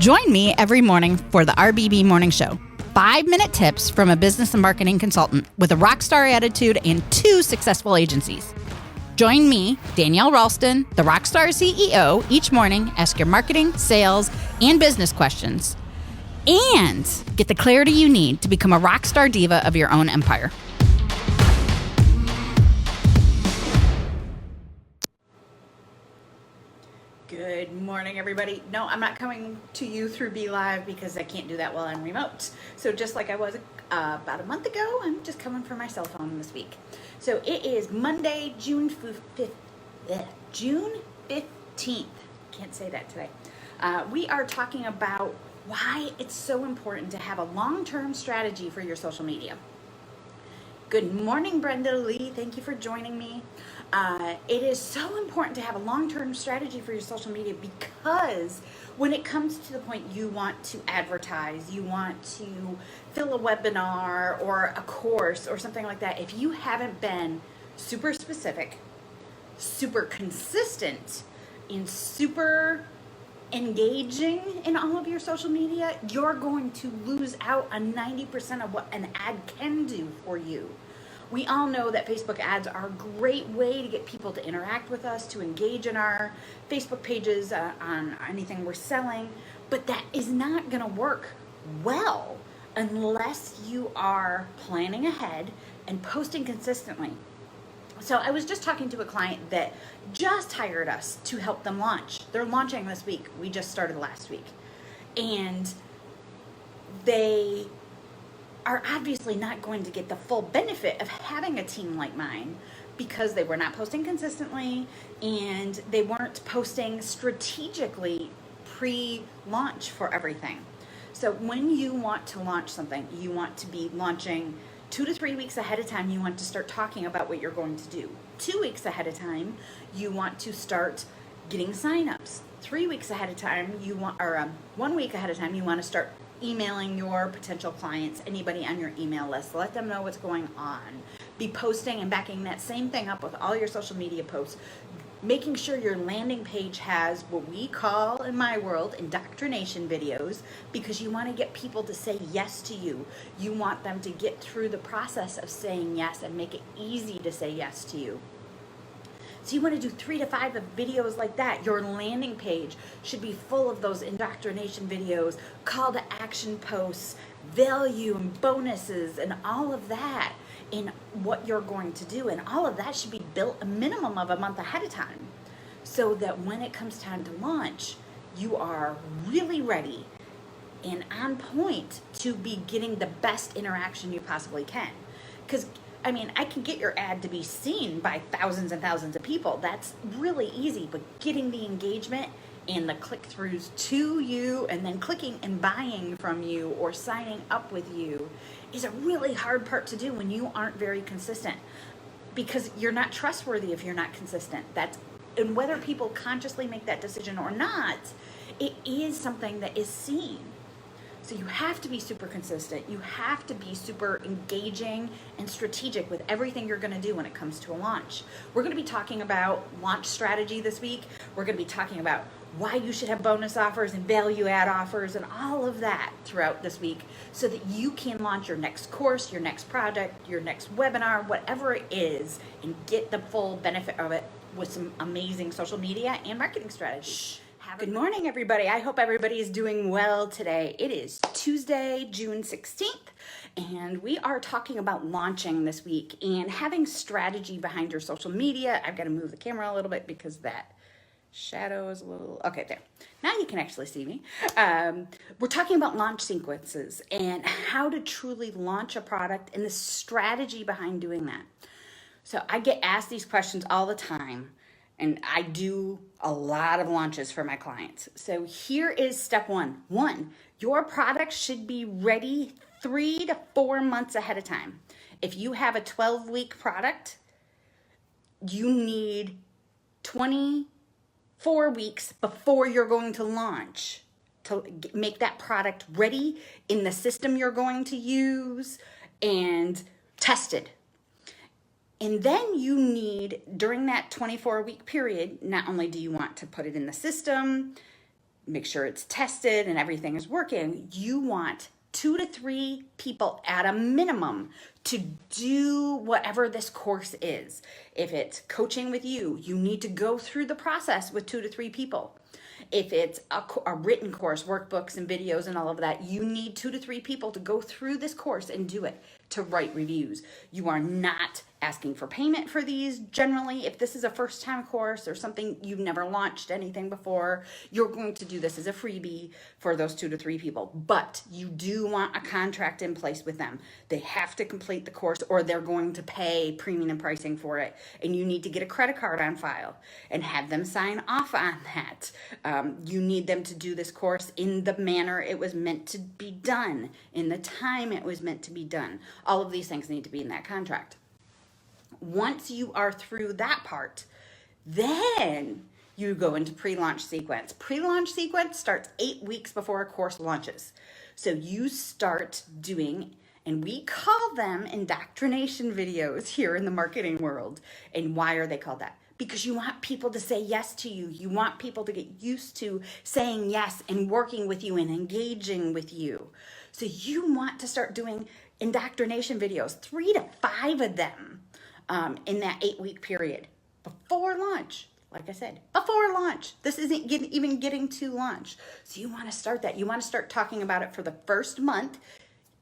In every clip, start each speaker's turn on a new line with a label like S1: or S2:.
S1: Join me every morning for the RBB Morning Show. 5-minute tips from a business and marketing consultant with a rockstar attitude and 2 successful agencies. Join me, Danielle Ralston, the Rockstar CEO, each morning. Ask your marketing, sales, and business questions. And get the clarity you need to become a rockstar diva of your own empire. Good morning, everybody. No, I'm not coming to you through BeLive because I can't do that while I'm remote. So just like I was about a month ago, I'm just coming from my cell phone this week. So it is Monday, June 15th. Can't say that today. We are talking about why it's so important to have a long-term strategy for your social media. Good morning, Brenda Lee. Thank you for joining me. It is so important to have a long-term strategy for your social media because when it comes to the point you want to advertise, you want to fill a webinar or a course or something like that, if you haven't been super specific, super consistent, and super engaging in all of your social media, you're going to lose out on 90% of what an ad can do for you. We all know that Facebook ads are a great way to get people to interact with us, to engage in our Facebook pages on anything we're selling, but that is not going to work well unless you are planning ahead and posting consistently. So I was just talking to a client that just hired us to help them launch. They're launching this week. We just started last week. And they are obviously not going to get the full benefit of having a team like mine because they were not posting consistently and they weren't posting strategically pre-launch for everything. So when you want to launch something, you want to be launching 2 to 3 weeks ahead of time. You want to start talking about what you're going to do. 2 weeks ahead of time, you want to start getting signups. 3 weeks ahead of time, 1 week ahead of time, you want to start emailing your potential clients, anybody on your email list. Let them know what's going on. Be posting and backing that same thing up with all your social media posts. Making sure your landing page has what we call, in my world, indoctrination videos, because you want to get people to say yes to you. You want them to get through the process of saying yes and make it easy to say yes to you. So you want to do 3 to 5 of videos like that. Your landing page should be full of those indoctrination videos, call to action posts, value and bonuses and all of that in what you're going to do. And all of that should be built a minimum of a month ahead of time so that when it comes time to launch, you are really ready and on point to be getting the best interaction you possibly can. Because I can get your ad to be seen by thousands and thousands of people. That's really easy, but getting the engagement and the click-throughs to you and then clicking and buying from you or signing up with you is a really hard part to do when you aren't very consistent because you're not trustworthy if you're not consistent. And whether people consciously make that decision or not, it is something that is seen. So you have to be super consistent. You have to be super engaging and strategic with everything you're going to do when it comes to a launch. We're going to be talking about launch strategy this week. We're going to be talking about why you should have bonus offers and value add offers and all of that throughout this week so that you can launch your next course, your next project, your next webinar, whatever it is, and get the full benefit of it with some amazing social media and marketing strategies. Good morning, everybody. I hope everybody is doing well today. It is Tuesday, June 16th, and we are talking about launching this week and having strategy behind your social media. I've got to move the camera a little bit because that shadow is a little... Okay, there. Now you can actually see me. We're talking about launch sequences and how to truly launch a product and the strategy behind doing that. So I get asked these questions all the time. And I do a lot of launches for my clients. So here is step 1. 1, your product should be ready 3 to 4 months ahead of time. If you have a 12-week product, you need 24 weeks before you're going to launch to make that product ready in the system you're going to use and tested. And then you need, during that 24-week period, not only do you want to put it in the system, make sure it's tested and everything is working. You want 2 to 3 people at a minimum to do whatever this course is. If it's coaching with you, you need to go through the process with 2 to 3 people. If it's a written course, workbooks and videos and all of that, you need 2 to 3 people to go through this course and do it, to write reviews. You are not asking for payment for these generally. If this is a first time course or something, you've never launched anything before, you're going to do this as a freebie for those 2 to 3 people. But you do want a contract in place with them. They have to complete the course or they're going to pay premium pricing for it. And you need to get a credit card on file and have them sign off on that. You need them to do this course in the manner it was meant to be done, in the time it was meant to be done. All of these things need to be in that contract. Once you are through that part, then you go into pre-launch sequence. Pre-launch sequence starts 8 weeks before a course launches. So you start doing, and we call them indoctrination videos here in the marketing world. And why are they called that? Because you want people to say yes to you. You want people to get used to saying yes and working with you and engaging with you. So you want to start doing indoctrination videos, 3 to 5 of them. In that 8-week period before launch. Like I said, before launch. This isn't even getting to launch. So you want to start that. You want to start talking about it for the first month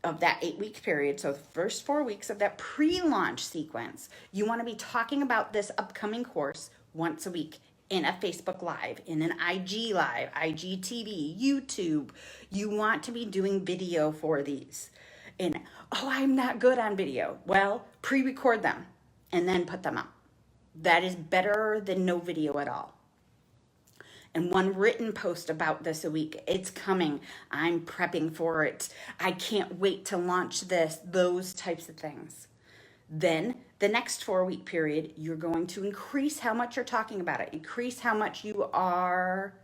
S1: of that 8-week period. So the first 4 weeks of that pre-launch sequence, you want to be talking about this upcoming course once a week in a Facebook Live, in an IG Live, IGTV, YouTube. You want to be doing video for these. And, oh, I'm not good on video. Well, pre-record them and then put them up. That is better than no video at all. And one written post about this a week. It's coming. I'm prepping for it. I can't wait to launch this. Those types of things. Then the next 4-week period, you're going to increase how much you're talking about it. Increase how much you are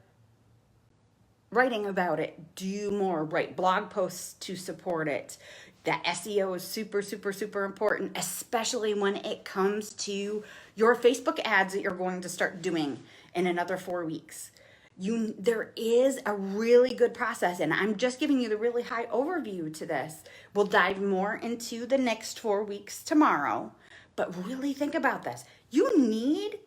S1: writing about it. Do more. Write blog posts to support it. That SEO is super, super, super important, especially when it comes to your Facebook ads that you're going to start doing in another 4 weeks. There is a really good process, and I'm just giving you the really high overview to this. We'll dive more into the next 4 weeks tomorrow, but really think about this. You need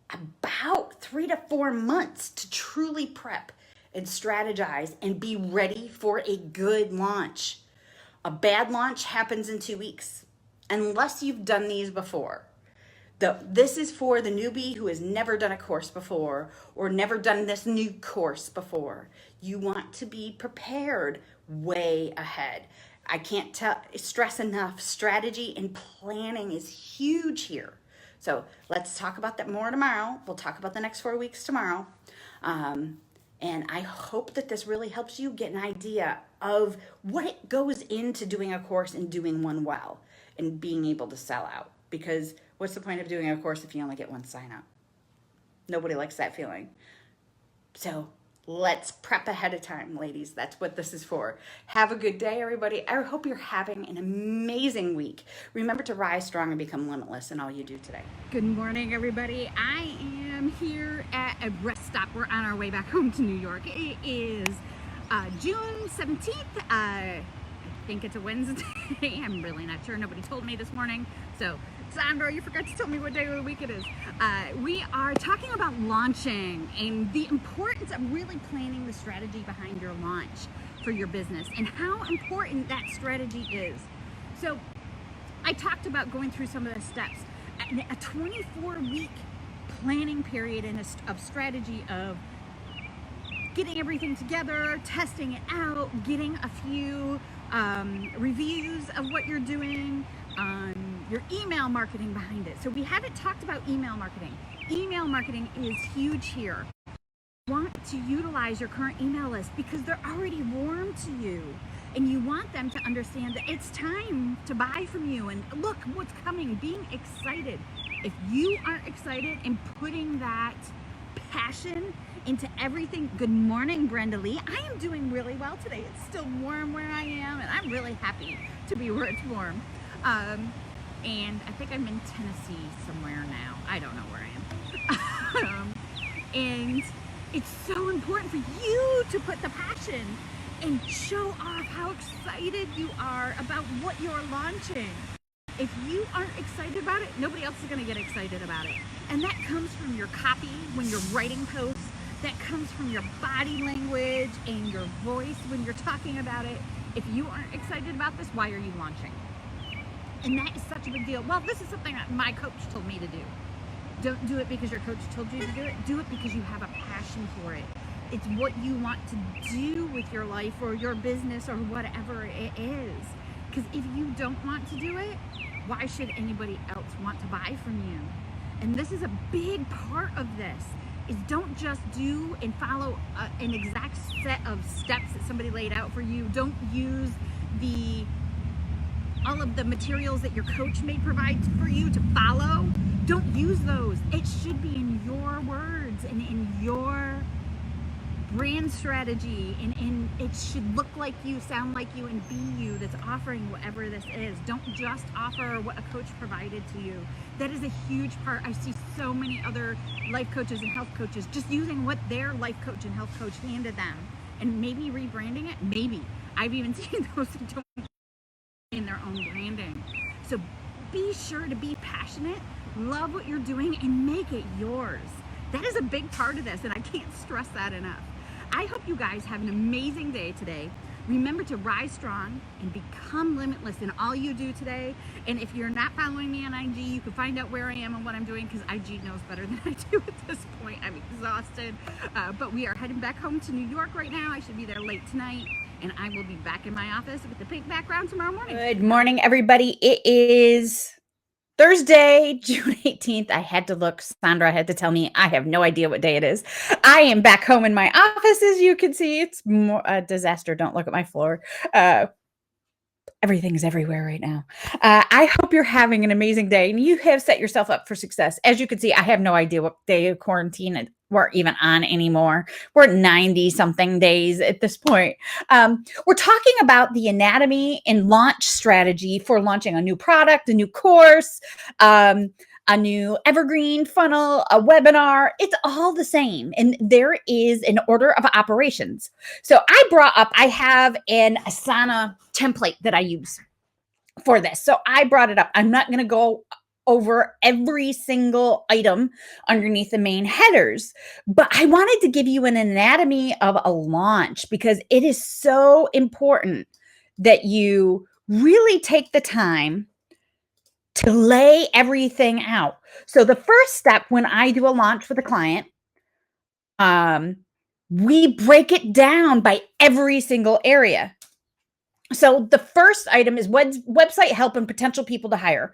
S1: about 3 to 4 months to truly prep and strategize and be ready for a good launch. A bad launch happens in 2 weeks, unless you've done these before. This is for the newbie who has never done a course before or never done this new course before. You want to be prepared way ahead. I can't stress enough, strategy and planning is huge here. So let's talk about that more tomorrow. We'll talk about the next 4 weeks tomorrow. And I hope that this really helps you get an idea of what goes into doing a course and doing one well and being able to sell out. Because what's the point of doing a course if you only get one sign up? Nobody likes that feeling. So let's prep ahead of time, ladies. That's what this is for. Have a good day, everybody. I hope you're having an amazing week. Remember to rise strong and become limitless in all you do today.
S2: Good morning, everybody. I am here at a rest stop. We're on our way back home to New York. It is June 17th. I think it's a Wednesday. I'm really not sure. Nobody told me this morning. So, Sandra, you forgot to tell me what day of the week it is. We are talking about launching and the importance of really planning the strategy behind your launch for your business and how important that strategy is. So, I talked about going through some of the steps. A 24-week planning period and of strategy of getting everything together, testing it out, getting a few reviews of what you're doing, your email marketing behind it. So we haven't talked about email marketing. Email marketing is huge here. You want to utilize your current email list because they're already warm to you. And you want them to understand that it's time to buy from you and look what's coming, being excited. If you aren't excited and putting that passion into everything. Good morning, Brenda Lee. I am doing really well today. It's still warm where I am, and I'm really happy to be where it's warm. And I think I'm in Tennessee somewhere now. I don't know where I am. And it's so important for you to put the passion and show off how excited you are about what you're launching. If you aren't excited about it, nobody else is going to get excited about it. And that comes from your copy when you're writing posts. That comes from your body language and your voice when you're talking about it. If you aren't excited about this, why are you launching? And that is such a big deal. Well, this is something that my coach told me to do. Don't do it because your coach told you to do it. Do it because you have a passion for it. It's what you want to do with your life or your business or whatever it is. Because if you don't want to do it, why should anybody else want to buy from you? And this is a big part of this, is don't just do and follow an exact set of steps that somebody laid out for you. Don't use all of the materials that your coach may provide for you to follow. Don't use those. It should be in your words and in your brand strategy, and it should look like you, sound like you, and be you that's offering whatever this is. Don't just offer what a coach provided to you. That is a huge part. I see so many other life coaches and health coaches just using what their life coach and health coach handed them and maybe rebranding it. Maybe. I've even seen those who don't in their own branding. So be sure to be passionate, love what you're doing, and make it yours. That is a big part of this, and I can't stress that enough. I hope you guys have an amazing day today. Remember to rise strong and become limitless in all you do today. And if you're not following me on IG, you can find out where I am and what I'm doing, because IG knows better than I do at this point. I'm exhausted. But we are heading back home to New York right now. I should be there late tonight. And I will be back in my office with the pink background tomorrow morning.
S1: Good morning, everybody. It is Thursday, June 18th. I had to look. Sandra had to tell me. I have no idea what day it is. I am back home in my office. As you can see, it's more a disaster. Don't look at my floor. Everything's everywhere right now. I hope you're having an amazing day and you have set yourself up for success. As you can see, I have no idea what day of quarantine we're even on anymore. We're at 90 something days at this point. We're talking about the anatomy and launch strategy for launching a new product, a new course, a new evergreen funnel, a webinar. It's all the same. And there is an order of operations. So I have an Asana template that I use for this. So I brought it up. I'm not going to go over every single item underneath the main headers, but I wanted to give you an anatomy of a launch because it is so important that you really take the time to lay everything out. So the first step when I do a launch with a client, we break it down by every single area. So the first item is website help and potential people to hire.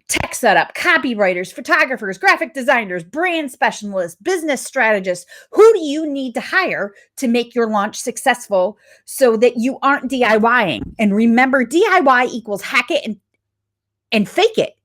S1: Tech setup, copywriters, photographers, graphic designers, brand specialists, business strategists. Who do you need to hire to make your launch successful so that you aren't DIYing? And remember, DIY equals hack it and fake it.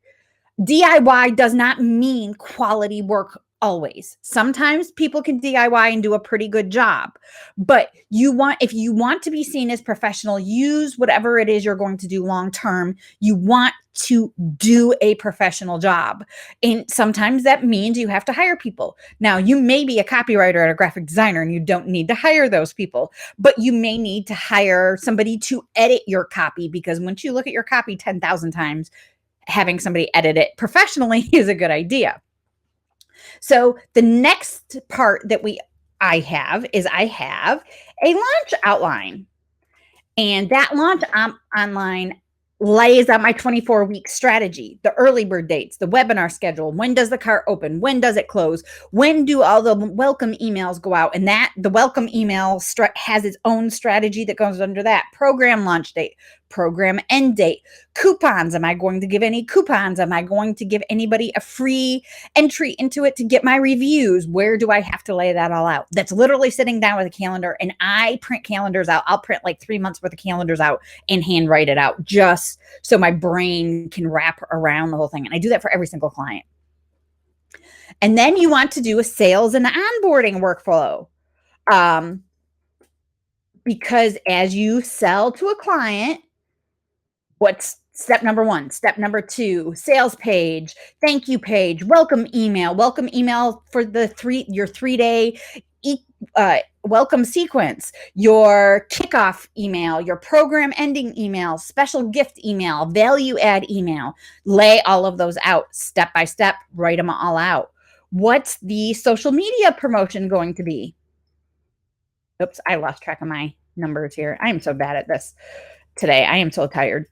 S1: DIY does not mean quality work always. Sometimes people can DIY and do a pretty good job, but if you want to be seen as professional, use whatever it is you're going to do long term. You want to do a professional job. And sometimes that means you have to hire people. Now, you may be a copywriter or a graphic designer and you don't need to hire those people, but you may need to hire somebody to edit your copy, because once you look at your copy 10,000 times, having somebody edit it professionally is a good idea. So the next part that I have a launch outline, and that launch online lays out my 24-week strategy, the early bird dates, the webinar schedule, when does the cart open, when does it close, when do all the welcome emails go out, and the welcome email has its own strategy that goes under that. Program launch date, program end date, coupons. Am I going to give any coupons? Am I going to give anybody a free entry into it to get my reviews? Where do I have to lay that all out? That's literally sitting down with a calendar, and I print calendars out. I'll print like 3 months worth of calendars out and handwrite it out just so my brain can wrap around the whole thing. And I do that for every single client. And then you want to do a sales and onboarding workflow. Because as you sell to a client, what's step number 1? Step number 2, sales page, thank you page, welcome email for your 3-day welcome sequence, your kickoff email, your program ending email, special gift email, value add email. Lay all of those out step by step, write them all out. What's the social media promotion going to be? Oops, I lost track of my numbers here. I am so bad at this today. I am so tired.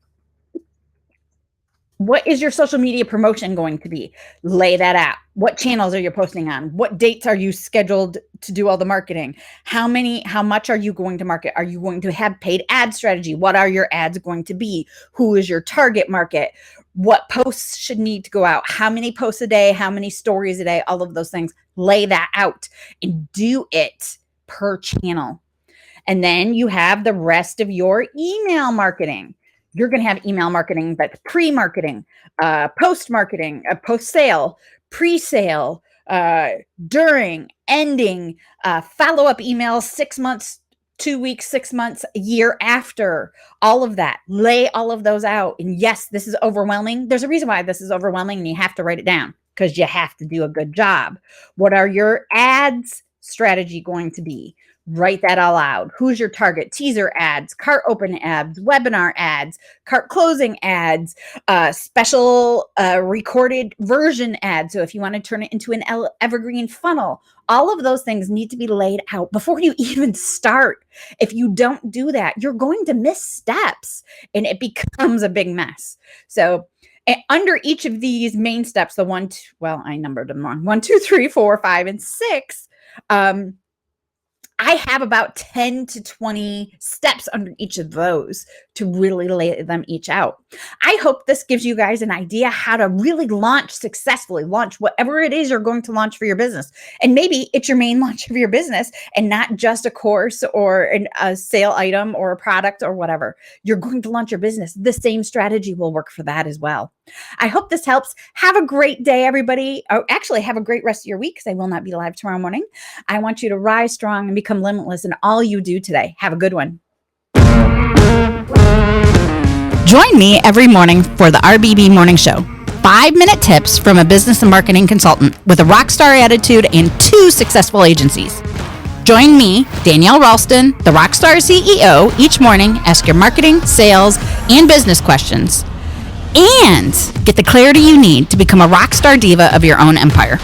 S1: What is your social media promotion going to be? Lay that out. What channels are you posting on? What dates are you scheduled to do all the marketing? How much are you going to market? Are you going to have paid ad strategy? What are your ads going to be? Who is your target market? What posts should need to go out? How many posts a day? How many stories a day? All of those things. Lay that out and do it per channel. And then you have the rest of your email marketing. You're going to have email marketing that's pre-marketing, post-marketing, post-sale, pre-sale, during, ending, follow-up emails, 6 months, 2 weeks, 6 months, a year after, all of that. Lay all of those out. And yes, this is overwhelming. There's a reason why this is overwhelming, and you have to write it down because you have to do a good job. What are your ads strategy going to be? Write that all out. Who's your target? Teaser ads, cart open ads, webinar ads, cart closing ads, special recorded version ads. So if you want to turn it into an evergreen funnel, all of those things need to be laid out before you even start. If you don't do that, you're going to miss steps and it becomes a big mess. So under each of these main steps, I numbered them wrong. 1, 2, 3, 4, 5, and 6. I have about 10 to 20 steps under each of those to really lay them each out. I hope this gives you guys an idea how to really successfully launch whatever it is you're going to launch for your business. And maybe it's your main launch of your business and not just a course or a sale item or a product or whatever. You're going to launch your business. The same strategy will work for that as well. I hope this helps. Have a great day, everybody. Oh, actually, have a great rest of your week because I will not be live tomorrow morning. I want you to rise strong and become limitless in all you do today. Have a good one. Join me every morning for the RBB Morning Show. 5-minute tips from a business and marketing consultant with a rock star attitude and 2 successful agencies. Join me, Danielle Ralston, the Rockstar CEO, each morning. Ask your marketing, sales, and business questions. And get the clarity you need to become a rockstar diva of your own empire.